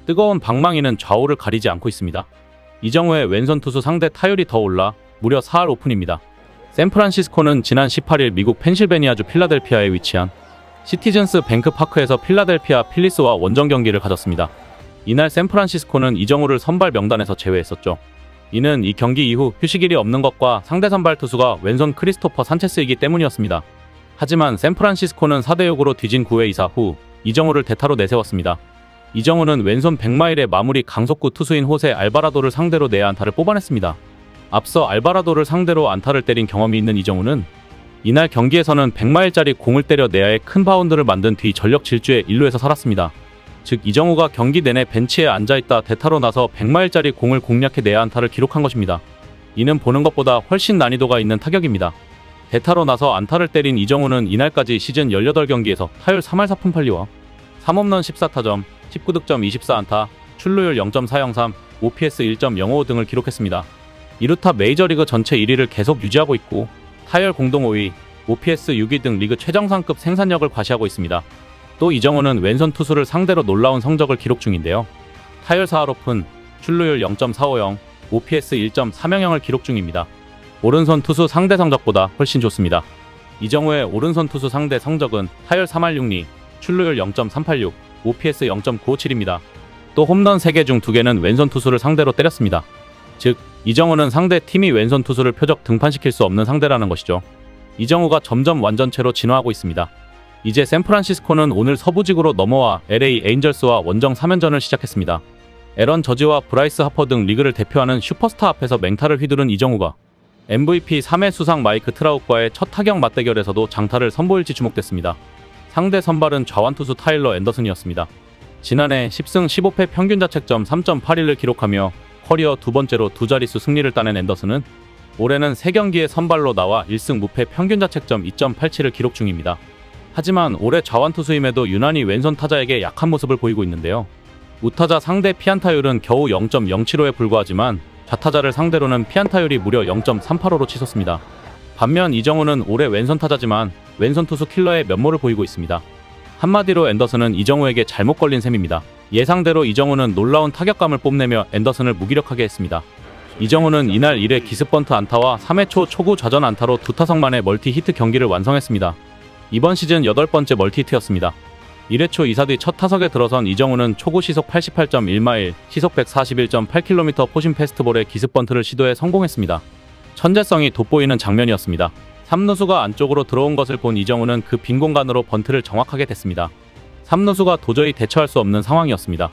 뜨거운 방망이는 좌우를 가리지 않고 있습니다. 이정우의 왼손 투수 상대 타율이 더 올라 무려 4할 오픈입니다. 샌프란시스코는 지난 18일 미국 펜실베니아주 필라델피아에 위치한 시티즌스 뱅크 파크에서 필라델피아 필리스와 원정 경기를 가졌습니다. 이날 샌프란시스코는 이정우를 선발 명단에서 제외했었죠. 이는 이 경기 이후 휴식일이 없는 것과 상대 선발 투수가 왼손 크리스토퍼 산체스이기 때문이었습니다. 하지만 샌프란시스코는 4대6으로 뒤진 9회 2사 후 이정우를 대타로 내세웠습니다. 이정우는 왼손 100마일의 마무리 강속구 투수인 호세 알바라도를 상대로 내야 안타를 뽑아냈습니다. 앞서 알바라도를 상대로 안타를 때린 경험이 있는 이정우는 이날 경기에서는 100마일짜리 공을 때려 내야의 큰 바운드를 만든 뒤 전력 질주에 1루에서 살았습니다. 즉 이정우가 경기 내내 벤치에 앉아있다 대타로 나서 100마일짜리 공을 공략해 내야 안타를 기록한 것입니다. 이는 보는 것보다 훨씬 난이도가 있는 타격입니다. 대타로 나서 안타를 때린 이정우는 이날까지 시즌 18경기에서 타율 3할 4푼 8리와 3홈런 14타점, 19득점 24안타, 출루율 0.403, OPS 1.05 등을 기록했습니다. 이루타 메이저리그 전체 1위를 계속 유지하고 있고 타율 공동 5위, OPS 6위 등 리그 최정상급 생산력을 과시하고 있습니다. 또 이정우는 왼손 투수를 상대로 놀라운 성적을 기록 중인데요. 타율 4할 오픈, 출루율 0.450, OPS 1.300을 기록 중입니다. 오른손 투수 상대 성적보다 훨씬 좋습니다. 이정우의 오른손 투수 상대 성적은 타율 3할 6리, 출루율 0.386, OPS 0.957입니다. 또 홈런 3개 중 2개는 왼손 투수를 상대로 때렸습니다. 즉, 이정우는 상대 팀이 왼손 투수를 표적 등판시킬 수 없는 상대라는 것이죠. 이정우가 점점 완전체로 진화하고 있습니다. 이제 샌프란시스코는 오늘 서부지구로 넘어와 LA 에인절스와 원정 3연전을 시작했습니다. 에런 저지와 브라이스 하퍼 등 리그를 대표하는 슈퍼스타 앞에서 맹타를 휘두른 이정우가 MVP 3회 수상 마이크 트라웃과의 첫 타격 맞대결에서도 장타를 선보일지 주목됐습니다. 상대 선발은 좌완투수 타일러 앤더슨이었습니다. 지난해 10승 15패 평균 자책점 3.81을 기록하며 커리어 두 번째로 두 자릿수 승리를 따낸 앤더슨은 올해는 3경기에 선발로 나와 1승 무패 평균 자책점 2.87을 기록 중입니다. 하지만 올해 좌완투수임에도 유난히 왼손 타자에게 약한 모습을 보이고 있는데요. 우타자 상대 피안타율은 겨우 0.075에 불과하지만 좌타자를 상대로는 피안타율이 무려 0.385로 치솟습니다. 반면 이정우는 올해 왼손 타자지만 왼손 투수 킬러의 면모를 보이고 있습니다. 한마디로 앤더슨은 이정우에게 잘못 걸린 셈입니다. 예상대로 이정우는 놀라운 타격감을 뽐내며 앤더슨을 무기력하게 했습니다. 이정우는 이날 1회 기습번트 안타와 3회 초 초구 좌전 안타로 두 타석 만에 멀티 히트 경기를 완성했습니다. 이번 시즌 8번째 멀티 히트였습니다. 1회 초 2사 뒤 첫 타석에 들어선 이정우는 초구 시속 88.1마일, 시속 141.8km 포신 패스트볼의 기습번트를 시도해 성공했습니다. 천재성이 돋보이는 장면이었습니다. 3루수가 안쪽으로 들어온 것을 본 이정우는 그 빈 공간으로 번트를 정확하게 댔습니다. 3루수가 도저히 대처할 수 없는 상황이었습니다.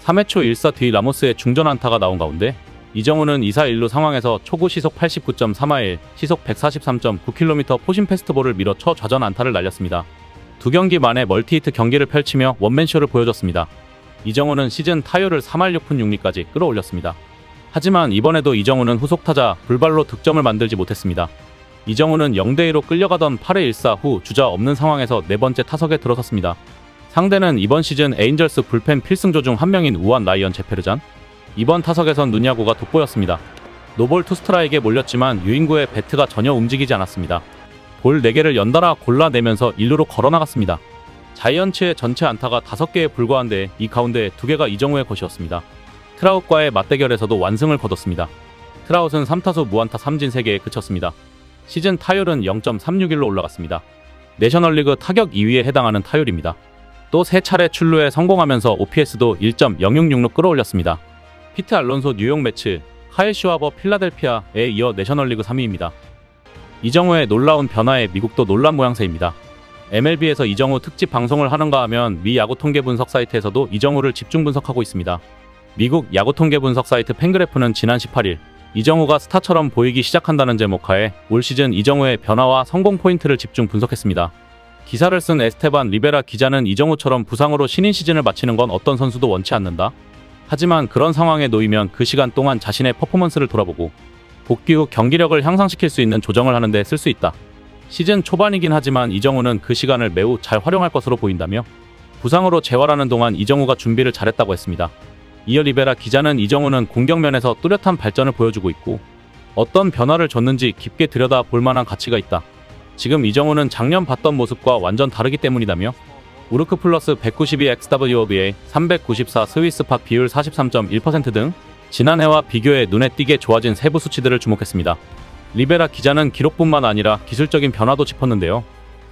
3회 초 1사 뒤 라모스의 중전 안타가 나온 가운데 이정우는 2사 1루 상황에서 초구 시속 89.3마일, 시속 143.9km 포신 패스트볼을 밀어쳐 좌전 안타를 날렸습니다. 두 경기 만에 멀티히트 경기를 펼치며 원맨쇼를 보여줬습니다. 이정우는 시즌 타율을 3할 6푼 6리까지 끌어올렸습니다. 하지만 이번에도 이정우는 후속타자 불발로 득점을 만들지 못했습니다. 이정우는 0대2로 끌려가던 8회 1사 후 주자 없는 상황에서 네 번째 타석에 들어섰습니다. 상대는 이번 시즌 에인절스 불펜 필승조 중 한 명인 우한 라이언 제페르잔. 이번 타석에선 누냐고가 돋보였습니다. 노볼 투스트라이크에 몰렸지만 유인구의 배트가 전혀 움직이지 않았습니다. 볼 4개를 연달아 골라내면서 1루로 걸어나갔습니다. 자이언츠의 전체 안타가 5개에 불과한데 이 가운데 2개가 이정우의 것이었습니다. 트라웃과의 맞대결에서도 완승을 거뒀습니다. 트라웃은 3타수 무안타 3진 3개에 그쳤습니다. 시즌 타율은 0.361로 올라갔습니다. 내셔널리그 타격 2위에 해당하는 타율입니다. 또 3차례 출루에 성공하면서 OPS도 1.066로 끌어올렸습니다. 피트 알론소 뉴욕 매츠, 카일 슈와버 필라델피아에 이어 내셔널리그 3위입니다. 이정우의 놀라운 변화에 미국도 놀란 모양새입니다. MLB에서 이정우 특집 방송을 하는가 하면 미 야구 통계 분석 사이트에서도 이정우를 집중 분석하고 있습니다. 미국 야구 통계 분석 사이트 팬그래프는 지난 18일 이정우가 스타처럼 보이기 시작한다는 제목하에 올 시즌 이정우의 변화와 성공 포인트를 집중 분석했습니다. 기사를 쓴 에스테반 리베라 기자는 이정우처럼 부상으로 신인 시즌을 마치는 건 어떤 선수도 원치 않는다. 하지만 그런 상황에 놓이면 그 시간 동안 자신의 퍼포먼스를 돌아보고 복귀 후 경기력을 향상시킬 수 있는 조정을 하는 데 쓸 수 있다. 시즌 초반이긴 하지만 이정우는 그 시간을 매우 잘 활용할 것으로 보인다며 부상으로 재활하는 동안 이정우가 준비를 잘했다고 했습니다. 이어 리베라 기자는 이정우는 공격면에서 뚜렷한 발전을 보여주고 있고 어떤 변화를 줬는지 깊게 들여다볼 만한 가치가 있다. 지금 이정우는 작년 봤던 모습과 완전 다르기 때문이다며 우르크 플러스 192 XWOBA 394 스위스팟 비율 43.1% 등 지난해와 비교해 눈에 띄게 좋아진 세부 수치들을 주목했습니다. 리베라 기자는 기록뿐만 아니라 기술적인 변화도 짚었는데요.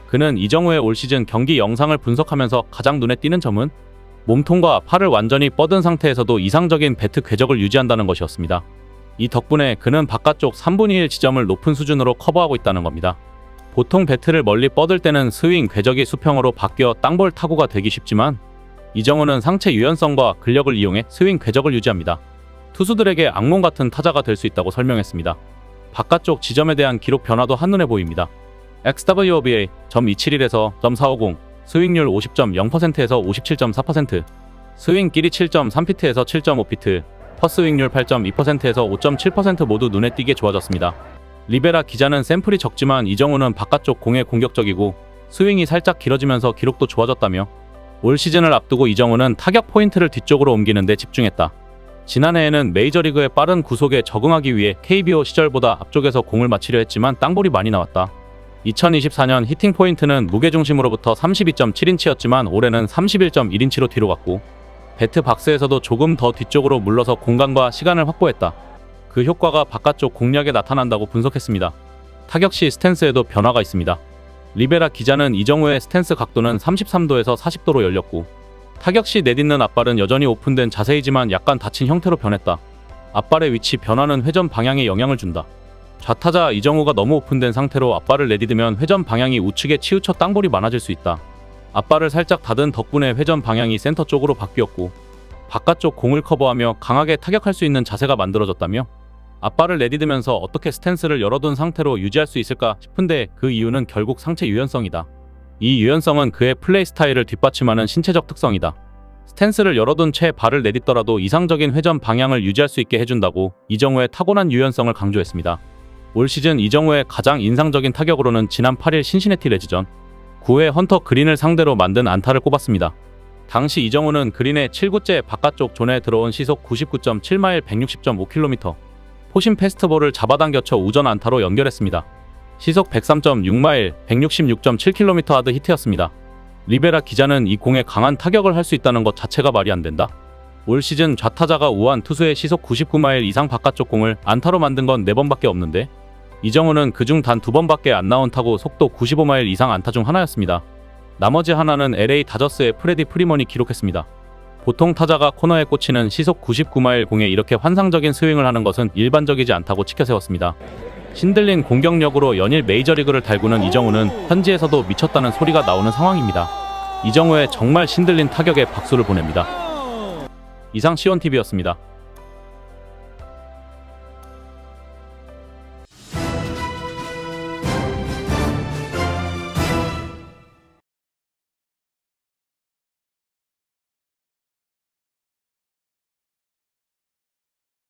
그는 이정우의 올 시즌 경기 영상을 분석하면서 가장 눈에 띄는 점은 몸통과 팔을 완전히 뻗은 상태에서도 이상적인 배트 궤적을 유지한다는 것이었습니다. 이 덕분에 그는 바깥쪽 3분의 1 지점을 높은 수준으로 커버하고 있다는 겁니다. 보통 배트를 멀리 뻗을 때는 스윙 궤적이 수평으로 바뀌어 땅볼 타구가 되기 쉽지만 이정우는 상체 유연성과 근력을 이용해 스윙 궤적을 유지합니다. 투수들에게 악몽 같은 타자가 될 수 있다고 설명했습니다. 바깥쪽 지점에 대한 기록 변화도 한눈에 보입니다. XWOBA .271에서 .450, 스윙률 50.0%에서 57.4%, 스윙 길이 7.3피트에서 7.5피트, 퍼스윙률 8.2%에서 5.7% 모두 눈에 띄게 좋아졌습니다. 리베라 기자는 샘플이 적지만 이정우는 바깥쪽 공에 공격적이고 스윙이 살짝 길어지면서 기록도 좋아졌다며 올 시즌을 앞두고 이정우는 타격 포인트를 뒤쪽으로 옮기는 데 집중했다. 지난해에는 메이저리그의 빠른 구속에 적응하기 위해 KBO 시절보다 앞쪽에서 공을 맞히려 했지만 땅볼이 많이 나왔다. 2024년 히팅 포인트는 무게중심으로부터 32.7인치였지만 올해는 31.1인치로 뒤로 갔고 배트 박스에서도 조금 더 뒤쪽으로 물러서 공간과 시간을 확보했다. 그 효과가 바깥쪽 공략에 나타난다고 분석했습니다. 타격 시 스탠스에도 변화가 있습니다. 리베라 기자는 이정우의 스탠스 각도는 33도에서 40도로 열렸고 타격 시 내딛는 앞발은 여전히 오픈된 자세이지만 약간 닫힌 형태로 변했다. 앞발의 위치 변화는 회전 방향에 영향을 준다. 좌타자 이정우가 너무 오픈된 상태로 앞발을 내딛으면 회전 방향이 우측에 치우쳐 땅볼이 많아질 수 있다. 앞발을 살짝 닫은 덕분에 회전 방향이 센터 쪽으로 바뀌었고 바깥쪽 공을 커버하며 강하게 타격할 수 있는 자세가 만들어졌다며 앞발을 내딛으면서 어떻게 스탠스를 열어둔 상태로 유지할 수 있을까 싶은데 그 이유는 결국 상체 유연성이다. 이 유연성은 그의 플레이 스타일을 뒷받침하는 신체적 특성이다. 스탠스를 열어둔 채 발을 내딛더라도 이상적인 회전 방향을 유지할 수 있게 해준다고 이정우의 타고난 유연성을 강조했습니다. 올 시즌 이정우의 가장 인상적인 타격으로는 지난 8일 신시내티 레즈전 9회 헌터 그린을 상대로 만든 안타를 꼽았습니다. 당시 이정우는 그린의 7구째 바깥쪽 존에 들어온 시속 99.7마일 160.5km 포심 패스트볼을 잡아당겨쳐 우전 안타로 연결했습니다. 시속 103.6마일 166.7km 하드 히트였습니다. 리베라 기자는 이 공에 강한 타격을 할 수 있다는 것 자체가 말이 안 된다. 올 시즌 좌타자가 우한 투수의 시속 99마일 이상 바깥쪽 공을 안타로 만든 건 4번밖에 없는데 이정우는 그중 단 2번밖에 안 나온 타구 속도 95마일 이상 안타 중 하나였습니다. 나머지 하나는 LA 다저스의 프레디 프리먼이 기록했습니다. 보통 타자가 코너에 꽂히는 시속 99마일 공에 이렇게 환상적인 스윙을 하는 것은 일반적이지 않다고 치켜세웠습니다. 신들린 공격력으로 연일 메이저리그를 달구는 이정우는 현지에서도 미쳤다는 소리가 나오는 상황입니다. 이정우의 정말 신들린 타격에 박수를 보냅니다. 이상 C1TV였습니다.